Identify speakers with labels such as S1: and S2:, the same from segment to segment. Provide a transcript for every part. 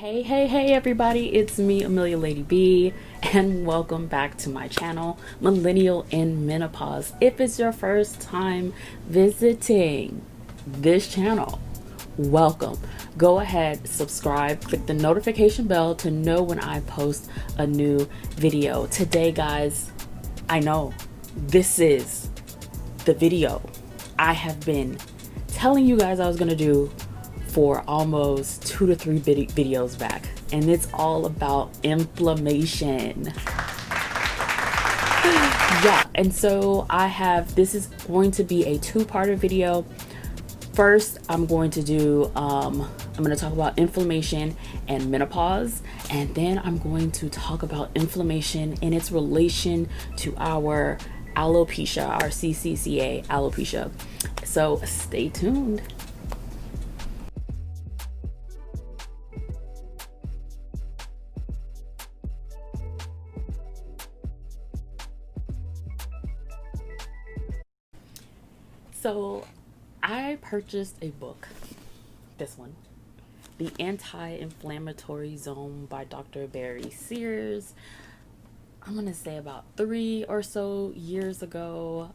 S1: Hey everybody, it's me, Amelia Lady B, and welcome back to my channel, Millennial in Menopause. If it's your first time visiting this channel, welcome. Go ahead, subscribe, click the notification bell to know when I post a new video. Today, guys, I know this is the video I have been telling you guys I was gonna do for almost 2 to 3 videos back, and it's all about inflammation. Yeah, and so this is going to be a two-parter video. First, I'm going to talk about inflammation and menopause, and then I'm going to talk about inflammation in its relation to our alopecia, our CCCA alopecia. So stay tuned. So I purchased a book, this one, The Anti-Inflammatory Zone by Dr. Barry Sears. I'm going to say about 3 or so years ago.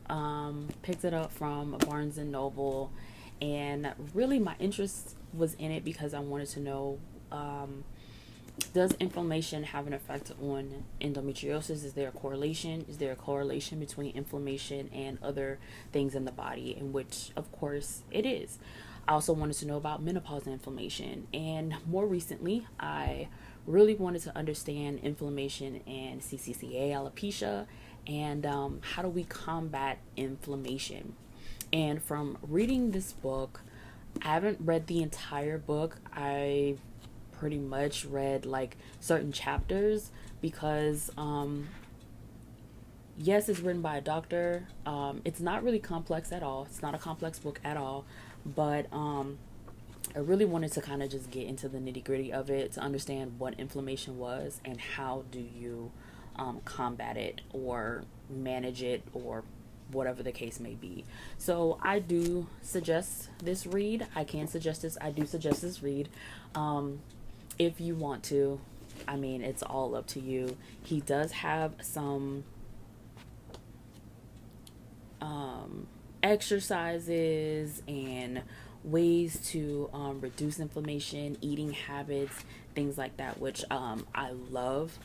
S1: Picked it up from Barnes and Noble, and really my interest was in it because I wanted to know, does inflammation have an effect on endometriosis? Is there a correlation? Is there a correlation between inflammation and other things in the body? In which, of course, it is. I also wanted to know about menopause and inflammation. And more recently, I really wanted to understand inflammation and CCCA, alopecia, and how do we combat inflammation. And from reading this book, I haven't read the entire book. I pretty much read like certain chapters because yes, it's written by a doctor. It's not really complex at all. It's not a complex book at all, but I really wanted to kind of just get into the nitty-gritty of it to understand what inflammation was and how do you combat it or manage it, or whatever the case may be. So I do suggest this read. I do suggest this read. If you want to, I mean, it's all up to you. He does have some exercises and ways to reduce inflammation, eating habits, things like that, which I love.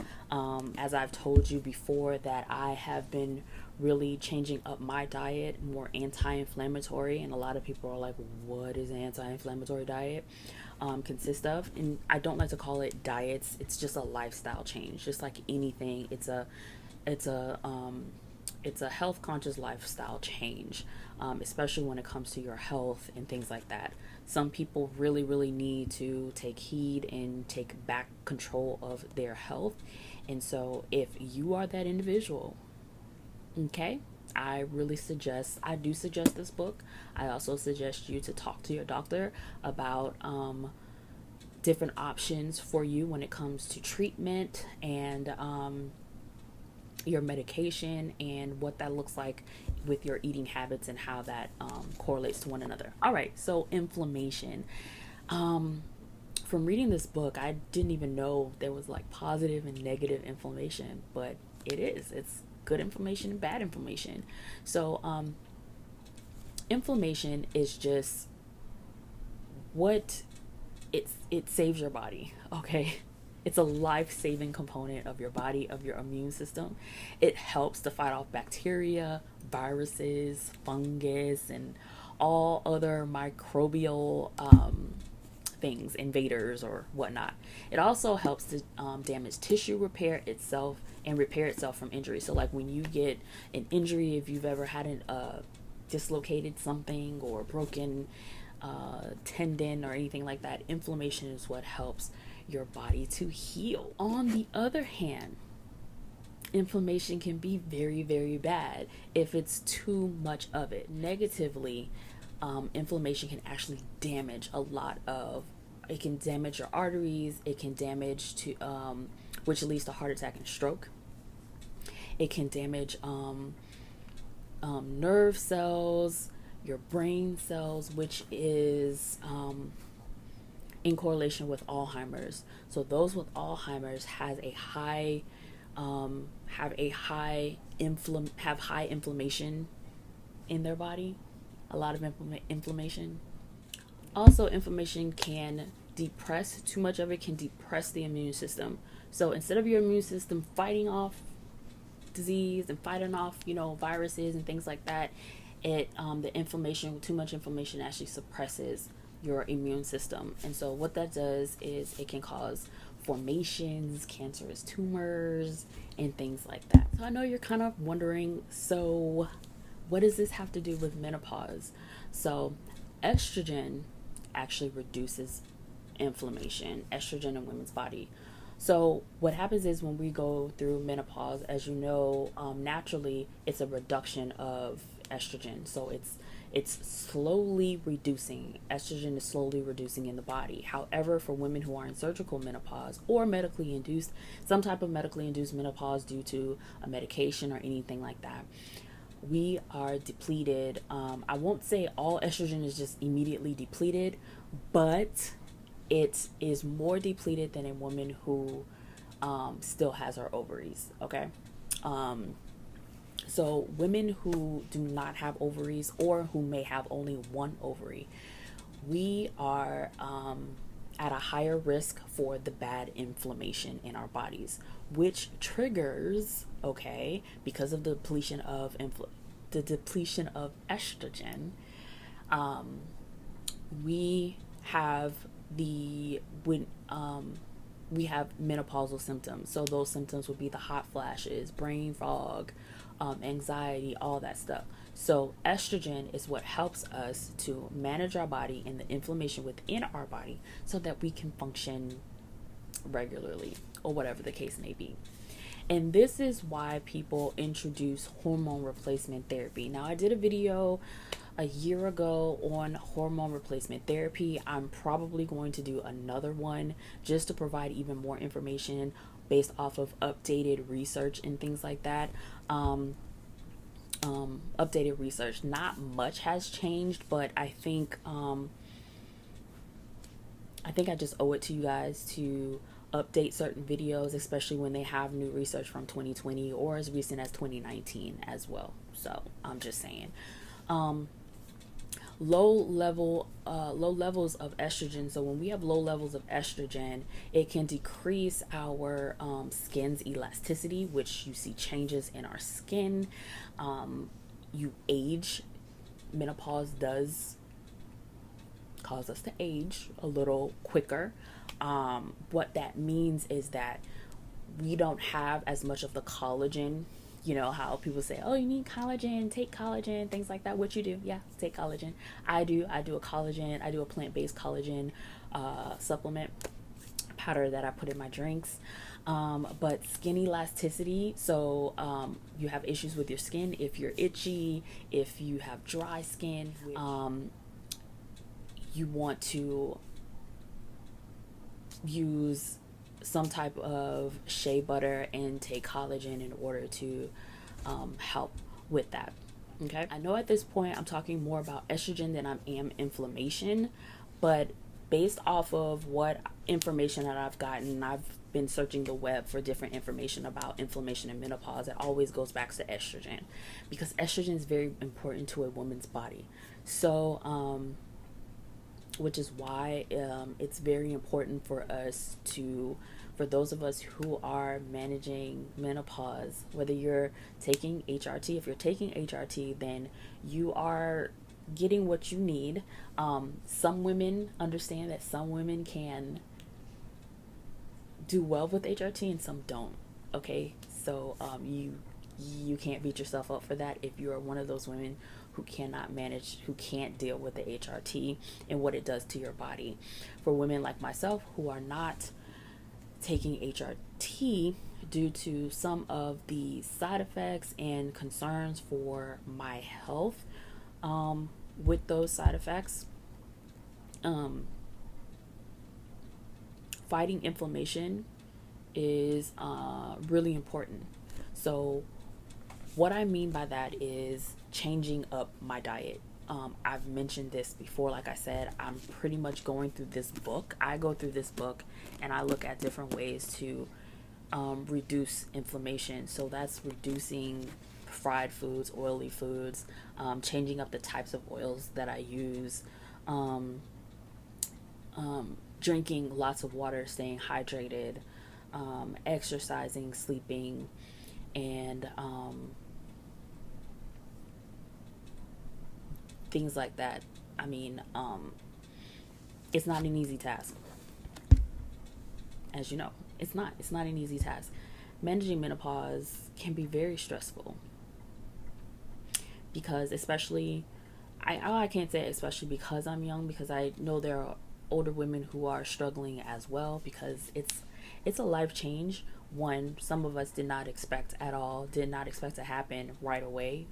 S1: As I've told you before, that I have been really changing up my diet, more anti-inflammatory, and a lot of people are like, what is an anti-inflammatory diet consist of? And I don't like to call it diets. It's just a lifestyle change, just like anything. It's a health conscious lifestyle change, especially when it comes to your health and things like that. Some people really need to take heed and take back control of their health. And so if you are that individual, okay, I do suggest this book. I also suggest you to talk to your doctor about different options for you when it comes to treatment and your medication and what that looks like with your eating habits and how that correlates to one another. All right, so inflammation. From reading this book, I didn't even know there was like positive and negative inflammation, but it is. It's good inflammation and bad inflammation. So inflammation is just what it saves your body, okay? It's a life-saving component of your body, of your immune system. It helps to fight off bacteria, viruses, fungus, and all other microbial things, invaders or whatnot. It also helps to damage tissue, repair itself from injury. So like when you get an injury, if you've ever had dislocated something or broken tendon or anything like that, inflammation is what helps your body to heal. On the other hand, inflammation can be very bad if it's too much of it. Negatively, inflammation can actually damage it can damage your arteries. It can damage which leads to heart attack and stroke. It can damage nerve cells, your brain cells, which is in correlation with Alzheimer's. So those with Alzheimer's has a high have high inflammation in their body, a lot of inflammation. Also, inflammation can depress, too much of it can depress the immune system. So instead of your immune system fighting off disease and fighting off, viruses and things like that, the inflammation, too much inflammation actually suppresses your immune system. And so what that does is it can cause formations, cancerous tumors, and things like that. So I know you're kind of wondering, so what does this have to do with menopause? So estrogen actually reduces inflammation, estrogen in women's body. So what happens is when we go through menopause, as you know, naturally it's a reduction of estrogen. So it's slowly reducing. Estrogen is slowly reducing in the body. However, for women who are in surgical menopause or medically induced, some type of medically induced menopause due to a medication or anything like that, we are depleted. I won't say all estrogen is just immediately depleted, but it is more depleted than a woman who still has her ovaries. Okay. So women who do not have ovaries or who may have only one ovary, we are at a higher risk for the bad inflammation in our bodies, which triggers, okay, because of the depletion of estrogen, we have we have menopausal symptoms. So those symptoms would be the hot flashes, brain fog, anxiety, all that stuff. So estrogen is what helps us to manage our body and the inflammation within our body so that we can function regularly, or whatever the case may be. And this is why people introduce hormone replacement therapy. Now, I did a video a year ago on hormone replacement therapy. I'm probably going to do another one just to provide even more information based off of updated research and things like that. Updated research. Not much has changed, but I think I just owe it to you guys to update certain videos, especially when they have new research from 2020 or as recent as 2019 as well. So I'm just saying. Low levels of estrogen. So when we have low levels of estrogen, it can decrease our skin's elasticity, which you see changes in our skin. You age. Menopause does cause us to age a little quicker. What that means is that we don't have as much of the collagen. You know how people say, oh, you need collagen, take collagen, things like that. What you do? Yeah, take collagen. I do a collagen. I do a plant-based collagen supplement powder that I put in my drinks. But skin elasticity, so you have issues with your skin. If you're itchy, if you have dry skin, you want to use some type of shea butter and take collagen in order to help with that. Okay, I know at this point I'm talking more about estrogen than I am inflammation, but based off of what information that I've gotten, I've been searching the web for different information about inflammation and menopause. It always goes back to estrogen because estrogen is very important to a woman's body. So which is why it's very important for us for those of us who are managing menopause, whether you're taking HRT, if you're taking HRT, then you are getting what you need. Some women understand that some women can do well with HRT and some don't. Okay, so you can't beat yourself up for that if you are one of those women who cannot manage, who can't deal with the HRT and what it does to your body. For women like myself who are not taking HRT due to some of the side effects and concerns for my health, with those side effects, fighting inflammation is really important. So what I mean by that is changing up my diet. I've mentioned this before. Like I said, I'm pretty much going through this book. I go through this book and I look at different ways to reduce inflammation. So that's reducing fried foods, oily foods, changing up the types of oils that I use, um, drinking lots of water, staying hydrated, exercising, sleeping, and things like that. I mean, it's not an easy task. As you know, it's not an easy task. Managing menopause can be very stressful because, especially, I can't say especially because I'm young, because I know there are older women who are struggling as well, because it's a life change. One, some of us did not expect at all, did not expect to happen right away.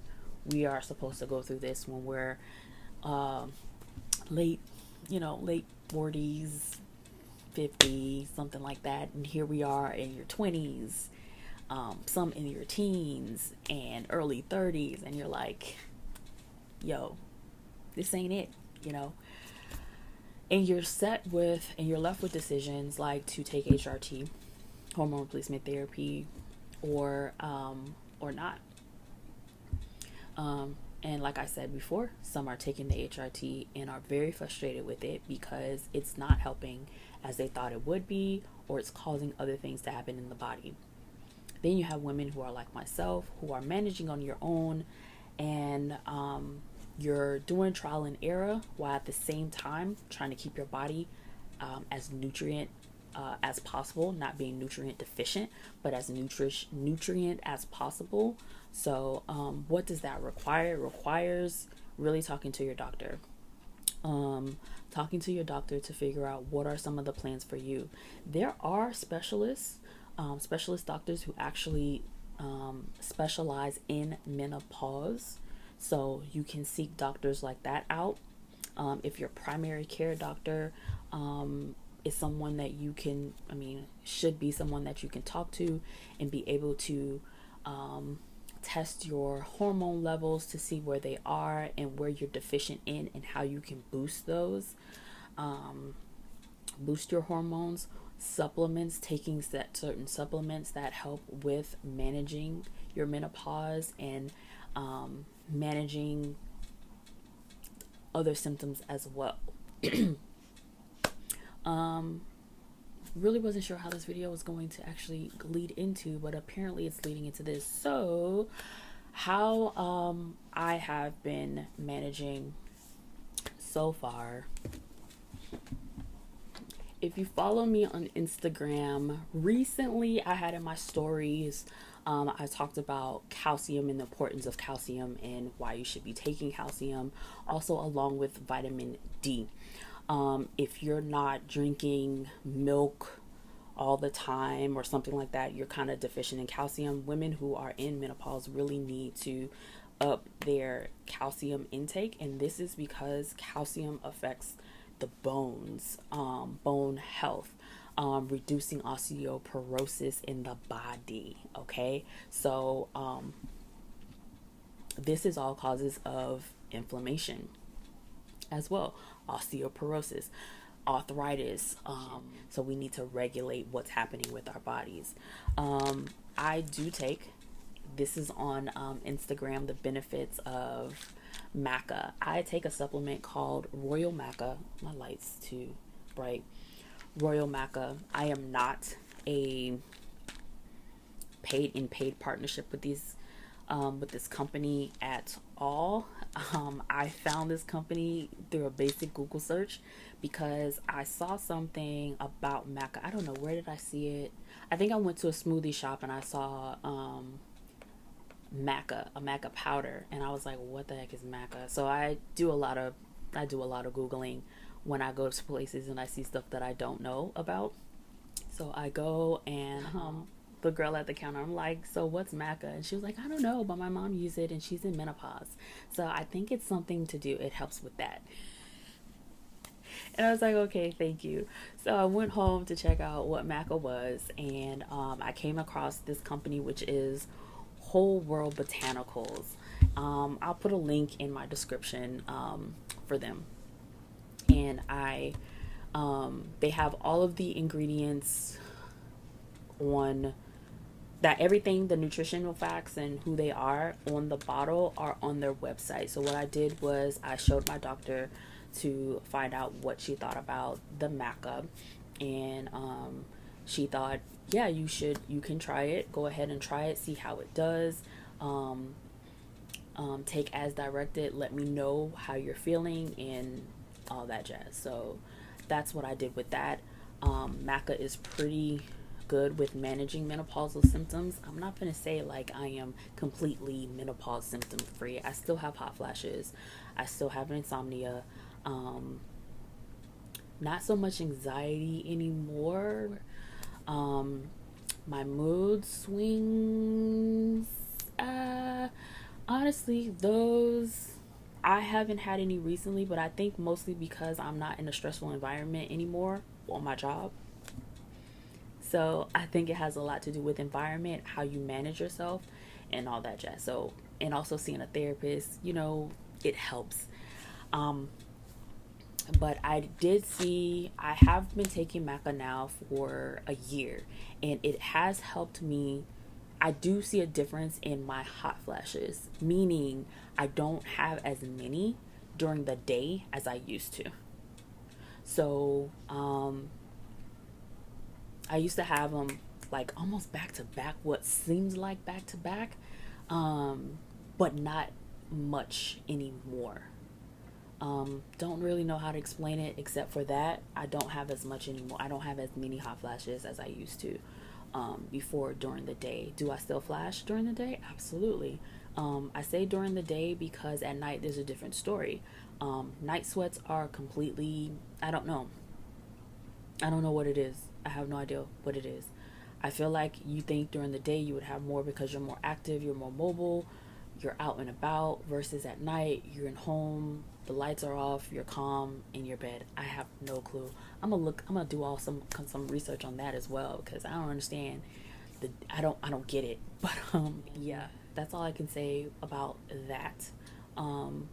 S1: We are supposed to go through this when we're um, late, late 40s, 50, something like that. And here we are in your 20s, some in your teens and early 30s. And you're like, yo, this ain't it, you know? And you're left with decisions like to take HRT, hormone replacement therapy, or not. And like I said before, some are taking the HRT and are very frustrated with it because it's not helping as they thought it would be, or it's causing other things to happen in the body. Then you have women who are like myself, who are managing on your own, and you're doing trial and error while at the same time trying to keep your body as nutrient as possible, not being nutrient deficient, but as nutrient as possible. So what does that require? It requires really talking to your doctor. Talking to your doctor to figure out what are some of the plans for you. There are specialist doctors who actually specialize in menopause. So you can seek doctors like that out. If your primary care doctor is someone that you can, should be someone that you can talk to and be able to test your hormone levels to see where they are and where you're deficient in and how you can boost those, boost your hormones. Supplements, taking certain supplements that help with managing your menopause and managing other symptoms as well. Really wasn't sure how this video was going to actually lead into, but apparently it's leading into this. So how I have been managing so far. If you follow me on Instagram, recently I had in my stories, I talked about calcium and the importance of calcium and why you should be taking calcium, also along with vitamin D. If you're not drinking milk all the time or something like that, you're kind of deficient in calcium. Women who are in menopause really need to up their calcium intake, and this is because calcium affects the bones, bone health, reducing osteoporosis in the body. Okay, so this is all causes of inflammation as well, osteoporosis, arthritis. So we need to regulate what's happening with our bodies. I do take, this is on Instagram, the benefits of maca. I take a supplement called Royal Maca. My light's too bright. Royal Maca. I am not a paid partnership with this company at all. I found this company through a basic Google search because I saw something about maca. I don't know, where did I see it? I think I went to a smoothie shop and I saw a maca powder, and I was like, what the heck is maca? So I do a lot of Googling when I go to places and I see stuff that I don't know about. So I go and the girl at the counter, I'm like, so what's maca? And she was like, I don't know, but my mom used it and she's in menopause, so I think it's something to do, it helps with that. And I was like, okay, thank you. So I went home to check out what maca was, and I came across this company, which is Whole World Botanicals. I'll put a link in my description for them. And they have all of the ingredients on that, everything, the nutritional facts and who they are on the bottle are on their website. So what I did was I showed my doctor to find out what she thought about the maca, and she thought, yeah, you can try it, go ahead and try it, see how it does. Take as directed, let me know how you're feeling and all that jazz. So that's what I did with that. Maca is pretty good with managing menopausal symptoms. I'm not going to say like I am completely menopause symptom free. I still have hot flashes. I still have insomnia. Not so much anxiety anymore. My mood swings. Honestly, those I haven't had any recently, but I think mostly because I'm not in a stressful environment anymore on my job. So I think it has a lot to do with environment, how you manage yourself, and all that jazz. So, and also seeing a therapist, it helps. Um, but I have been taking maca now for a year, and it has helped me. I do see a difference in my hot flashes, meaning I don't have as many during the day as I used to. So, I used to have them like almost back to back, what seems like back to back, but not much anymore. Don't really know how to explain it except for that. I don't have as much anymore. I don't have as many hot flashes as I used to before during the day. Do I still flash during the day? Absolutely. I say during the day because at night there's a different story. Night sweats are completely, I don't know. I don't know what it is. I have no idea what it is. I feel like you think during the day you would have more because you're more active, you're more mobile, you're out and about, versus at night you're in home, the lights are off, you're calm in your bed. I have no clue. I'm gonna do some research on that as well because I don't understand I don't get it. But yeah, that's all I can say about that. Um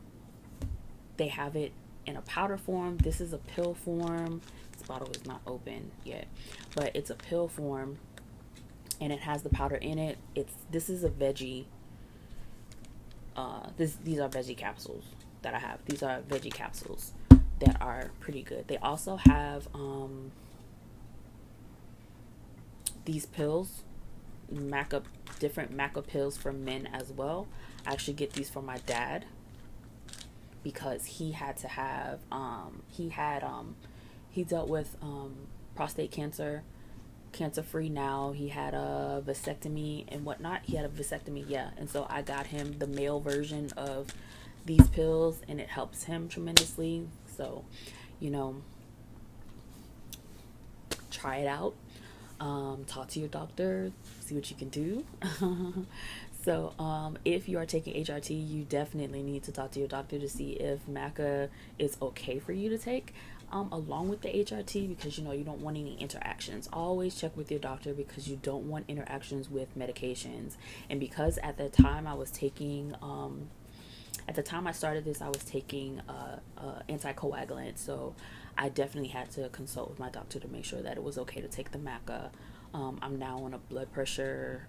S1: they have it in a powder form. This is a pill form. This bottle is not open yet, but it's a pill form and it has the powder in it. This is a veggie. These are veggie capsules that I have. These are veggie capsules that are pretty good. They also have these pills, different maca pills for men as well. I actually get these for my dad because he had to have he dealt with prostate cancer free now. He had a vasectomy and whatnot. He had a vasectomy, yeah. And so I got him the male version of these pills and it helps him tremendously. So, try it out. Talk to your doctor, see what you can do. So, if you are taking HRT, you definitely need to talk to your doctor to see if maca is okay for you to take along with the HRT, because you don't want any interactions. Always check with your doctor because you don't want interactions with medications. And because at the time I was taking at the time I started this, I was taking anticoagulant, so I definitely had to consult with my doctor to make sure that it was okay to take the maca. I'm now on a blood pressure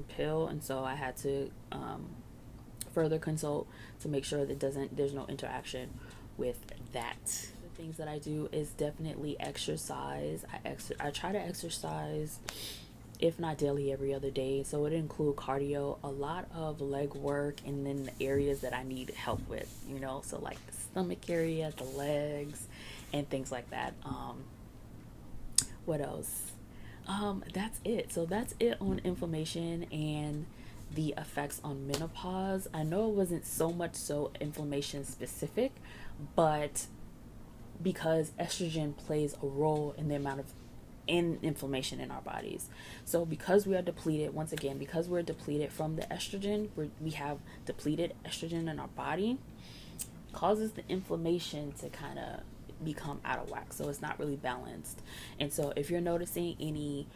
S1: pill, and so I had to further consult to make sure that there's no interaction with that. The things that I do is definitely exercise. I try to exercise, if not daily, every other day. So it include cardio, a lot of leg work, and then the areas that I need help with, so like the stomach area, the legs, and things like that. What else? That's it. So that's it on inflammation and the effects on menopause. I know it wasn't so much so inflammation specific, but because estrogen plays a role in the amount of inflammation in our bodies. So because we are depleted, once again, because we're depleted from the estrogen, we have depleted estrogen in our body, causes the inflammation to kind of become out of whack. So it's not really balanced. And so if you're noticing any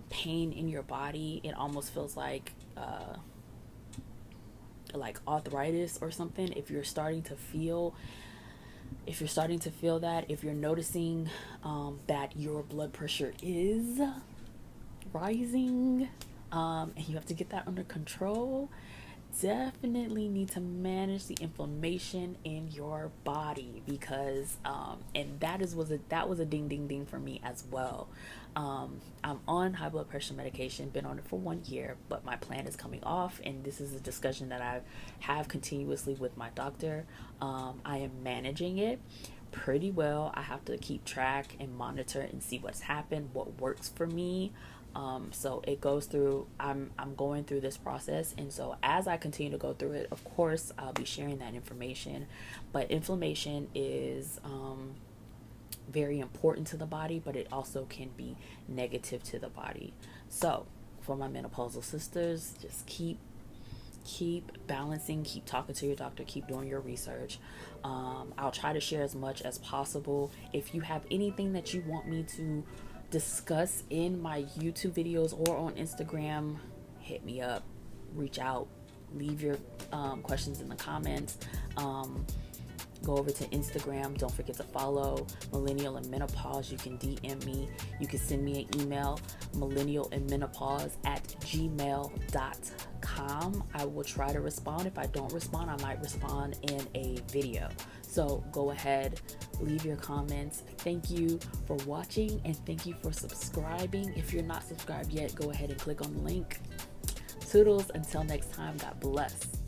S1: pain in your body, it almost feels like like arthritis or something, if you're starting to feel that, if you're noticing that your blood pressure is rising, and you have to get that under control, definitely need to manage the inflammation in your body, because and that was a ding ding ding for me as well. I'm on high blood pressure medication, been on it for 1 year, but my plan is coming off, and this is a discussion that I have continuously with my doctor. I am managing it pretty well. I have to keep track and monitor and see what's happened, what works for me. So it goes through, I'm going through this process, and so as I continue to go through it, of course I'll be sharing that information. But inflammation is very important to the body, but it also can be negative to the body. So for my menopausal sisters, just keep balancing, keep talking to your doctor, keep doing your research. I'll try to share as much as possible. If you have anything that you want me to discuss in my YouTube videos or on Instagram, hit me up, reach out, leave your questions in the comments. Go over to Instagram. Don't forget to follow Millennial and Menopause. You can DM me. You can send me an email, millennialandmenopause@gmail.com. I will try to respond. If I don't respond, I might respond in a video. So go ahead, leave your comments. Thank you for watching, and thank you for subscribing. If you're not subscribed yet, go ahead and click on the link. Toodles, until next time, God bless.